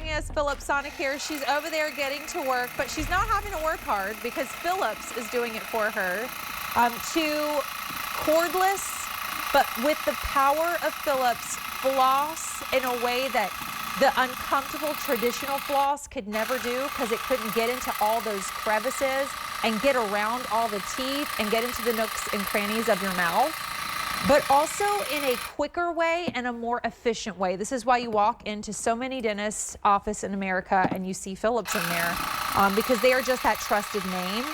bringing us Philips Sonicare. She's over there getting to work, but she's not having to work hard because Philips is doing it for her. To cordless, but with the power of Philips, floss in a way that the uncomfortable traditional floss could never do because it couldn't get into all those crevices and get around all the teeth and get into the nooks and crannies of your mouth, but also in a quicker way and a more efficient way. This is why you walk into so many dentists' office in America and you see Philips in there because they are just that trusted name.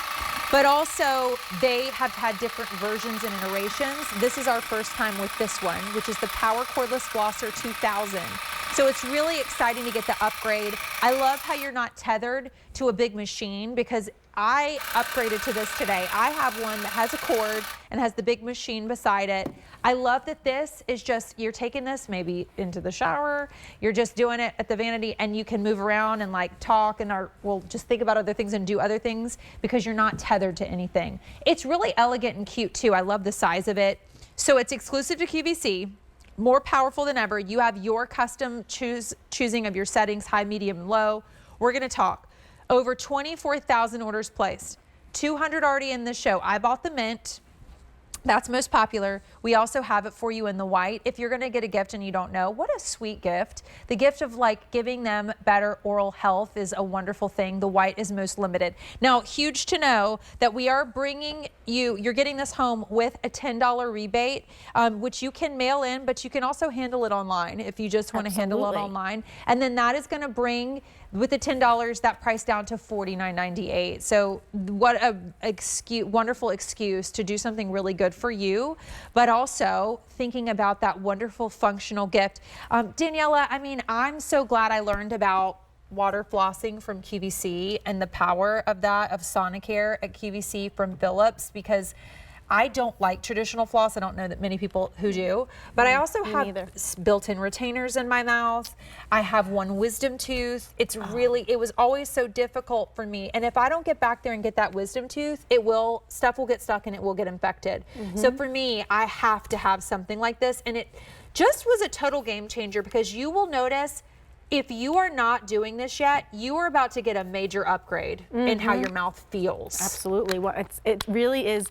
But also, they have had different versions and iterations. This is our first time with this one, which is the Power Cordless Flosser 2000. So it's really exciting to get the upgrade. I love how you're not tethered to a big machine because I upgraded to this today. I have one that has a cord and has the big machine beside it. I love that this is just, you're taking this maybe into the shower, you're just doing it at the vanity and you can move around and like talk and well, just think about other things and do other things because you're not tethered to anything. It's really elegant and cute too. I love the size of it. So it's exclusive to QVC, more powerful than ever. You have your custom choosing of your settings, high, medium, low. We're gonna talk. Over 24,000 orders placed, 200 already in the show. I bought the mint. That's most popular. We also have it for you in the white. If you're gonna get a gift and you don't know, what a sweet gift. The gift of like giving them better oral health is a wonderful thing. The white is most limited. Now, huge to know that we are bringing you're getting this home with a $10 rebate, which you can mail in, but you can also handle it online if you just wanna handle it online. And then that is gonna bring, with the $10, that price down to $49.98. So what a wonderful excuse to do something really good for you, but also thinking about that wonderful functional gift. Daniela, I mean, I'm so glad I learned about water flossing from QVC and the power of that, of Sonicare at QVC from Philips, because I don't like traditional floss. I don't know that many people who do, but I also have built-in retainers in my mouth. I have one wisdom tooth. It's really, it was always so difficult for me. And if I don't get back there and get that wisdom tooth, stuff will get stuck and it will get infected. So for me, I have to have something like this. And it just was a total game changer because you will notice if you are not doing this yet, you are about to get a major upgrade in how your mouth feels. Absolutely. Well, it really is.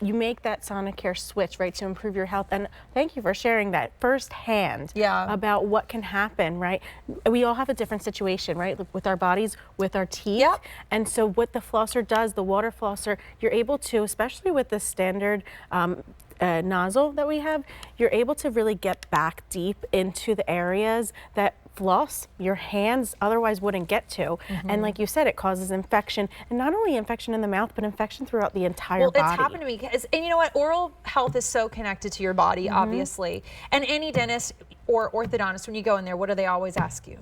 You make that Sonicare switch, right, to improve your health. And thank you for sharing that firsthand about what can happen, right? We all have a different situation, right, with our bodies, with our teeth. And so what the flosser does, the water flosser, you're able to, especially with the standard nozzle that we have, you're able to really get back deep into the areas that floss your hands otherwise wouldn't get to. And like you said, it causes infection, and not only infection in the mouth, but infection throughout the entire body. Well, it's happened to me, and you know what? Oral health is so connected to your body, obviously. And any dentist or orthodontist, when you go in there, what do they always ask you?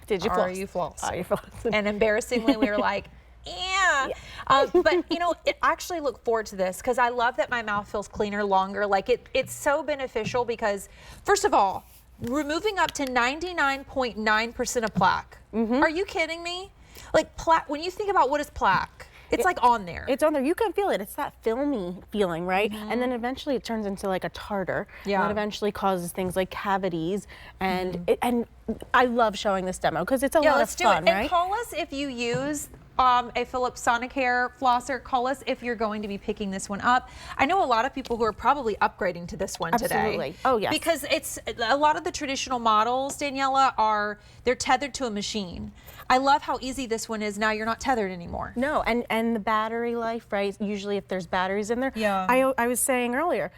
Did you floss? Are you floss? Are you flossing? And embarrassingly, we were like, but you know, I actually look forward to this because I love that my mouth feels cleaner longer. Like it's so beneficial because, first of all, removing up to 99.9% of plaque. Are you kidding me? Like plaque, when you think about what is plaque, it's like on there. It's on there. You can feel it. It's that filmy feeling, right? And then eventually it turns into like a tartar. And that eventually causes things like cavities. And and I love showing this demo because it's a lot of fun, right? And call us if you use a Philips Sonicare flosser. Call us if you're going to be picking this one up. I know a lot of people who are probably upgrading to this one today. Absolutely. Oh, yes. Because it's a lot of the traditional models, Daniela, they're tethered to a machine. I love how easy this one is. Now you're not tethered anymore. No, and the battery life, right? Usually if there's batteries in there. I was saying earlier,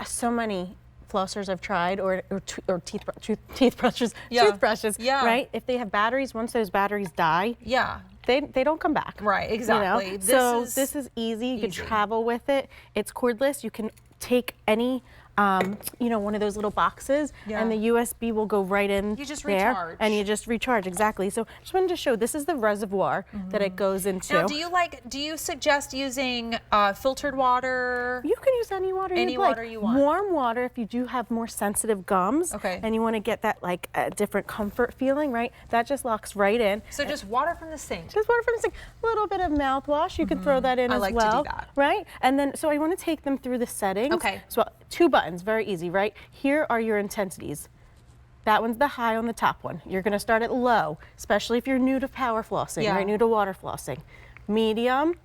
so many flossers I've tried, or toothbrushes, right? If they have batteries, once those batteries die, they don't come back. Right, exactly. You know? This is easy. You can travel with it. It's cordless. You can take any you know, one of those little boxes, and the USB will go right in. You just there, recharge. and you just recharge, exactly. So just wanted to show, this is the reservoir that it goes into. Now, do you suggest using filtered water? You can use any water you want. Warm water if you do have more sensitive gums, and you want to get that like a different comfort feeling, right? That just locks right in. So just water from the sink. Just water from the sink. A little bit of mouthwash, you can throw that in as well. I like to do that. Right? And then, so I want to take them through the settings. So 2 buttons, very easy, right? Here are your intensities. That one's the high on the top one. You're gonna start at low, especially if you're new to power flossing, right? New to water flossing. Medium,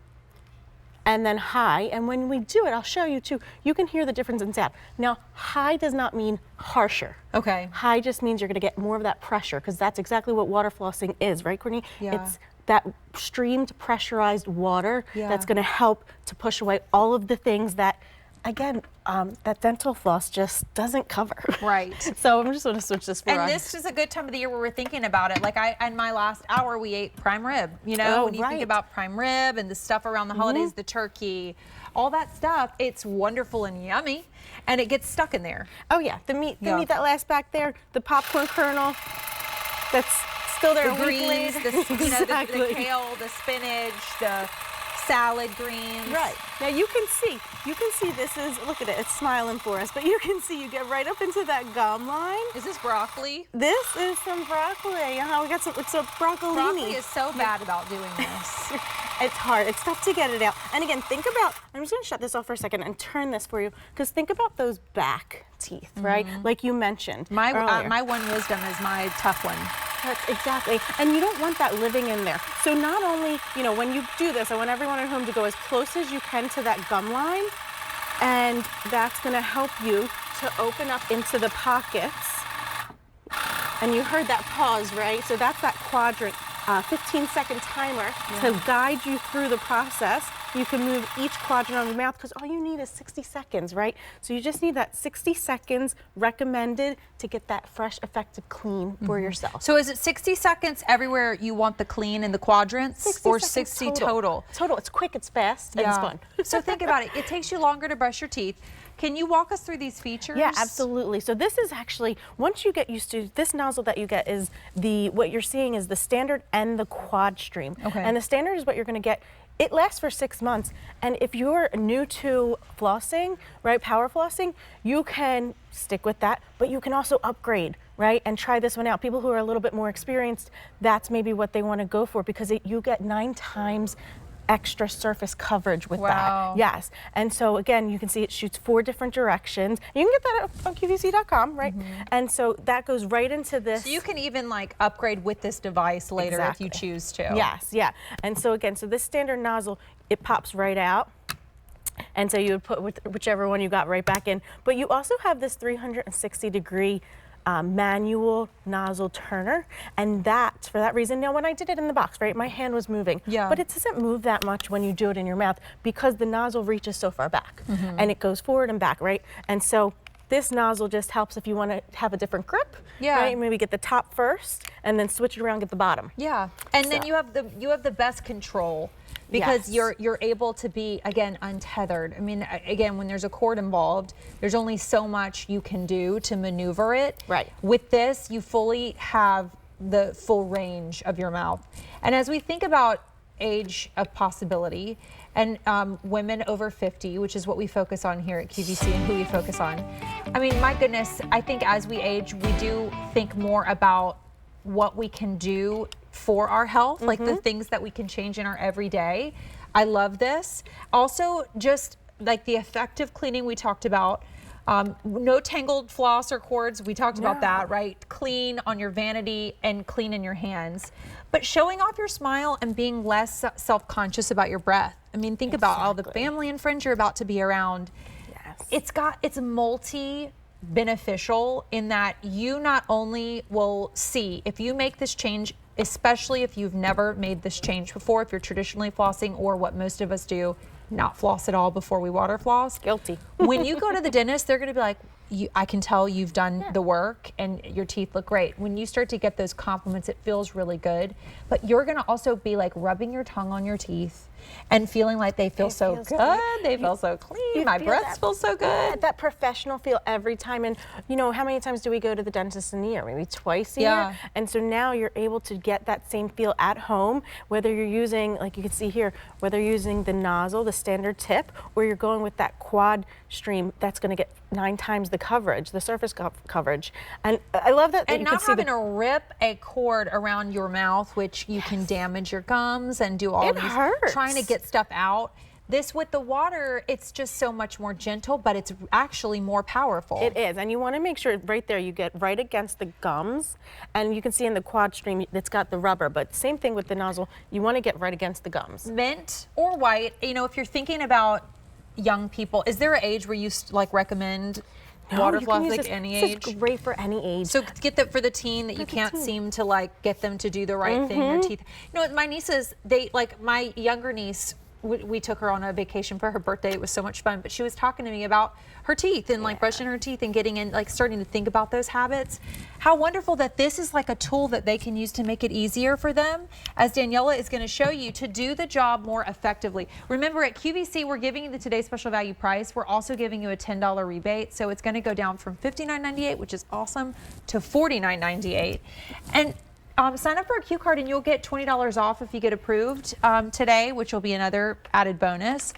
and then high. And when we do it, I'll show you too, you can hear the difference in sound. Now, high does not mean harsher. Okay. High just means you're gonna get more of that pressure, because that's exactly what water flossing is, right, Courtney? Yeah. It's that streamed, pressurized water that's gonna help to push away all of the things that, again, that dental floss just doesn't cover. Right. So I'm just going to switch this for us. And this is a good time of the year where we're thinking about it. Like in my last hour, we ate prime rib. You know, when you think about prime rib and the stuff around the holidays, the turkey, all that stuff, it's wonderful and yummy, and it gets stuck in there. Oh yeah, the meat that last back there, the popcorn kernel, that's still there. The greens, the kale, the spinach, the salad greens. Right. Now you can see this is, look at it, it's smiling for us, but you can see you get right up into that gum line. Is this broccoli? This is some broccoli. We got some, it's a broccolini. Broccoli is so bad about doing this. It's hard, it's tough to get it out. And again, think about, I'm just gonna shut this off for a second and turn this for you, because think about those back teeth, right? Like you mentioned. My one wisdom is my tough one. That's exactly, and you don't want that living in there. So not only, when you do this, I want everyone at home to go as close as you can to that gum line, and that's gonna help you to open up into the pockets. And you heard that pause, right? So that's that quadrant, 15-second timer to guide you through the process. You can move each quadrant on your mouth, because all you need is 60 seconds, right? So you just need that 60 seconds recommended to get that fresh, effective clean for yourself. So is it 60 seconds everywhere you want the clean in the quadrants, 60 or seconds 60 total? Total, it's quick, it's fast, and it's fun. So think about it. It takes you longer to brush your teeth. Can you walk us through these features? Yeah, absolutely. So this is actually, once you get used to, this nozzle that you get is what you're seeing is the standard and the quad stream. Okay. And the standard is what you're gonna get. It lasts for 6 months. And if you're new to flossing, right, power flossing, you can stick with that, but you can also upgrade, right, and try this one out. People who are a little bit more experienced, that's maybe what they wanna go for, because you get 9 times extra surface coverage with that. Yes. And so again, you can see it shoots 4 different directions. You can get that on QVC.com, right? And so that goes right into this. So you can even like upgrade with this device later if you choose to. Yes, yeah. And so again, so this standard nozzle, it pops right out. And so you would put whichever one you got right back in. But you also have this 360-degree manual nozzle turner, and for that reason, now when I did it in the box, right, my hand was moving, but it doesn't move that much when you do it in your mouth, because the nozzle reaches so far back, and it goes forward and back, right? And so this nozzle just helps if you want to have a different grip, right? Maybe get the top first, and then switch it around, get the bottom. Yeah, and then you have the best control, because you're able to be, again, untethered. I mean, again, when there's a cord involved, there's only so much you can do to maneuver it. Right. With this, you fully have the full range of your mouth. And as we think about age of possibility, and women over 50, which is what we focus on here at QVC and who we focus on. I mean, my goodness, I think as we age, we do think more about what we can do for our health, like the things that we can change in our everyday. I love this. Also, just like the effective cleaning we talked about, no tangled floss or cords, we talked about that, right? Clean on your vanity and clean in your hands. But showing off your smile and being less self-conscious about your breath. I mean, think about all the family and friends you're about to be around. Yes. It's multi-beneficial in that you not only will see, if you make this change, especially if you've never made this change before, if you're traditionally flossing, or what most of us do, not floss at all before we water floss. Guilty. When you go to the dentist, they're gonna be like, I can tell you've done the work and your teeth look great. When you start to get those compliments, it feels really good. But you're gonna also be like rubbing your tongue on your teeth and feeling like they feel so good. They feel so clean. My breaths feel so good. That professional feel every time. And you know, how many times do we go to the dentist in a year? Maybe twice a year. And so now you're able to get that same feel at home, whether you're using, like you can see here, whether you're using the nozzle, the standard tip, or you're going with that quad stream, that's gonna get 9 times the coverage, the surface coverage. And I love that. And not having to rip a cord around your mouth, which you can damage your gums and do all of these, trying to get stuff out. This with the water, it's just so much more gentle, but it's actually more powerful. It is, and you want to make sure right there you get right against the gums, and you can see in the quad stream it's got the rubber, but same thing with the nozzle, you want to get right against the gums. Mint or white, you know, if you're thinking about young people, is there an age where you like recommend water floss, like any age? It's great for any age. So get that for the teen that you can't seem to like get them to do the right thing, their teeth. You know, my nieces, they like my younger niece, we took her on a vacation for her birthday. It was so much fun, but she was talking to me about her teeth and like brushing her teeth and getting in, like starting to think about those habits. How wonderful that this is like a tool that they can use to make it easier for them, as Daniela is going to show you, to do the job more effectively. Remember, at QVC, we're giving you the today's special value price. We're also giving you a $10 rebate. So it's going to go down from $59.98, which is awesome, to $49.98. And sign up for a Q card and you'll get $20 off if you get approved today, which will be another added bonus.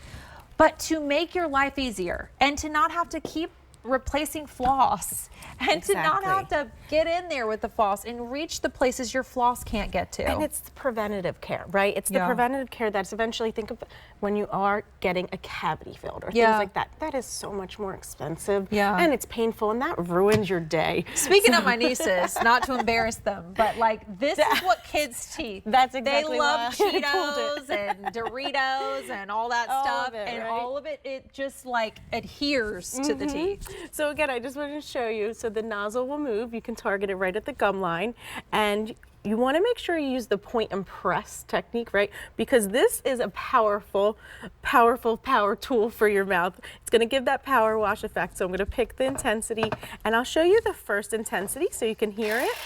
But to make your life easier and to not have to keep replacing floss and to not have to get in there with the floss and reach the places your floss can't get to. And it's preventative care, right? It's the preventative care that's eventually, think of when you are getting a cavity filled or things like that. That is so much more expensive and it's painful and that ruins your day. Speaking of my nieces, not to embarrass them, but like this is what kids' teeth. That's exactly They love Cheetos and Doritos and all that stuff, and all of it, it just like adheres to the teeth. So again, I just wanted to show you, so the nozzle will move, you can target it right at the gum line, and you want to make sure you use the point and press technique, right? Because this is a powerful power tool for your mouth. It's going to give that power wash effect. So I'm going to pick the intensity, and I'll show you the first intensity so you can hear it.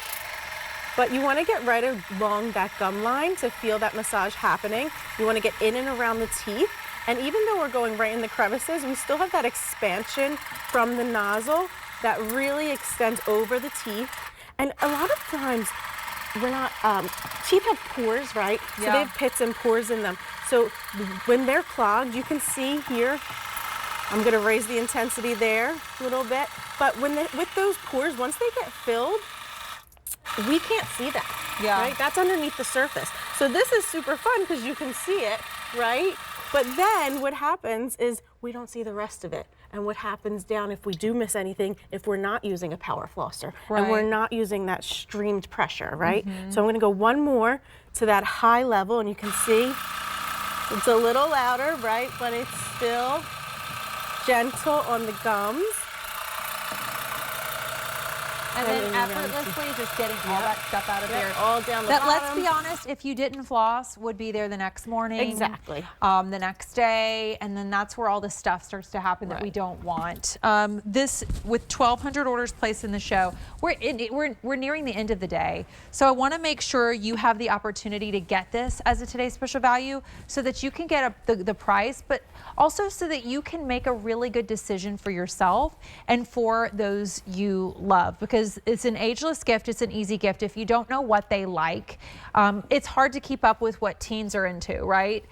But you want to get right along that gum line to feel that massage happening. You want to get in and around the teeth. And even though we're going right in the crevices, we still have that expansion from the nozzle that really extends over the teeth. And a lot of times, we're not, teeth have pores, right? So they have pits and pores in them. So when they're clogged, you can see here, I'm gonna raise the intensity there a little bit. But with those pores, once they get filled, we can't see that, right? That's underneath the surface. So this is super fun because you can see it, right? But then what happens is we don't see the rest of it. And what happens down if we do miss anything, if we're not using a power flosser and we're not using that streamed pressure, right? So I'm gonna go one more to that high level, and you can see it's a little louder, right? But it's still gentle on the gums. And then effortlessly just getting all that stuff out of there. All down the bottom. Let's be honest, if you didn't floss, would be there the next morning. Exactly. The next day, and then that's where all the stuff starts to happen that we don't want. This, with 1,200 orders placed in the show, we're nearing the end of the day. So I want to make sure you have the opportunity to get this as a today's special value so that you can get the price, but also so that you can make a really good decision for yourself and for those you love, because it's an ageless gift. It's an easy gift. If you don't know what they like, it's hard to keep up with what teens are into, right?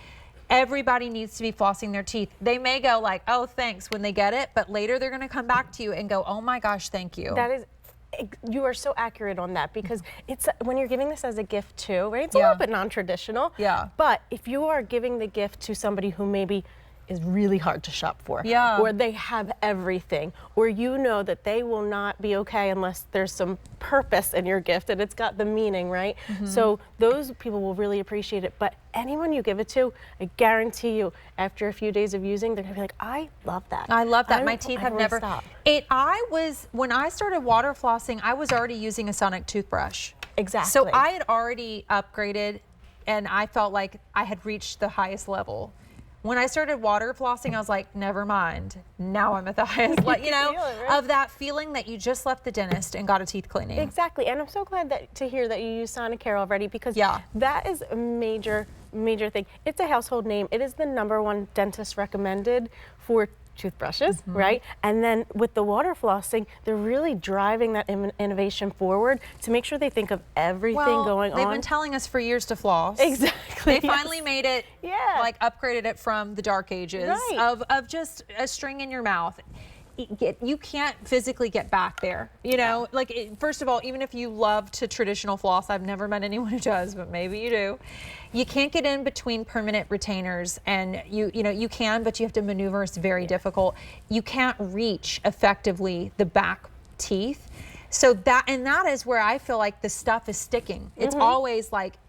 Everybody needs to be flossing their teeth. They may go like, oh, thanks, when they get it, but later they're going to come back to you and go, oh my gosh, thank you. That is, you are so accurate on that, because it's when you're giving this as a gift too, right? It's a little bit non-traditional. But if you are giving the gift to somebody who maybe is really hard to shop for, or they have everything, or you know that they will not be okay unless there's some purpose in your gift and it's got the meaning, right? So those people will really appreciate it. But anyone you give it to, I guarantee you, after a few days of using, they're gonna be like, I love that. I love that. My teeth have never stopped. When I started water flossing, I was already using a sonic toothbrush. Exactly. So I had already upgraded, and I felt like I had reached the highest level. When I started water flossing, I was like, never mind. Now I'm at the highest level, you know, of that feeling that you just left the dentist and got a teeth cleaning. Exactly, and I'm so glad to hear that you use Sonicare already, because that is a major thing. It's a household name. It is the #1 dentist recommended for toothbrushes, right? And then with the water flossing, they're really driving that innovation forward to make sure they think of everything going on. They've been telling us for years to floss. Exactly. They finally made it, like upgraded it from the dark ages of just a string in your mouth. you can't physically get back there, you know, like first of all, even if you love to traditional floss, I've never met anyone who does, but maybe you do. You can't get in between permanent retainers, and you know, you can, but you have to maneuver. It's very difficult. You can't reach effectively the back teeth. So that is where I feel like the stuff is sticking. It's always like